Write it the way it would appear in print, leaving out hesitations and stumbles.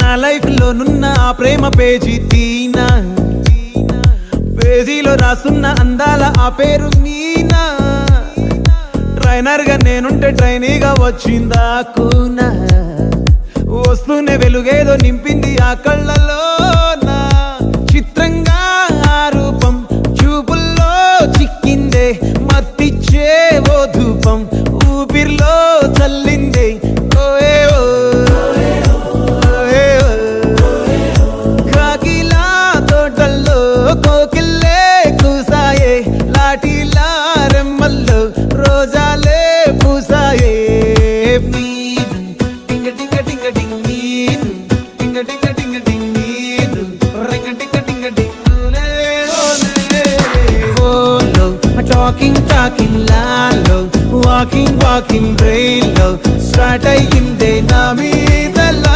నా లైఫ్ లో నున్న ఆ ప్రేమ పేజీ తీనా, పేజీలో రాసున్న అందాల ఆ పేరు మీనా. ట్రైనర్ గా నేనుంటే ట్రైనీగా వచ్చిందా కూనా, వస్తూనే వెలుగేదో నింపింది ఆ కళ్ళలో. నా చిత్రంగా ఆ రూపం చూపుల్లో చిక్కిందే, మత్తిచ్చే ఓ ధూపం ఊపిరిలో చల్లిందే. కాకిలా తోటల్లో కోకిల్లే కూసాయే, లాఠీలా రెమ్మల్లో రోజాలే పూసాయే. టింగ టింగ టింగ టింగ్ నీను, టింగ టింగ టింగ టింగ్ నీను, రింగ టింగ టింగ టింగ్ ఓలో. టాకింగ్ టాకింగ్ లాలో, వాకింగ్ వాకింగ్ బ్రెయిన్ లో స్టార్ట్ అయ్యిందే నా మీ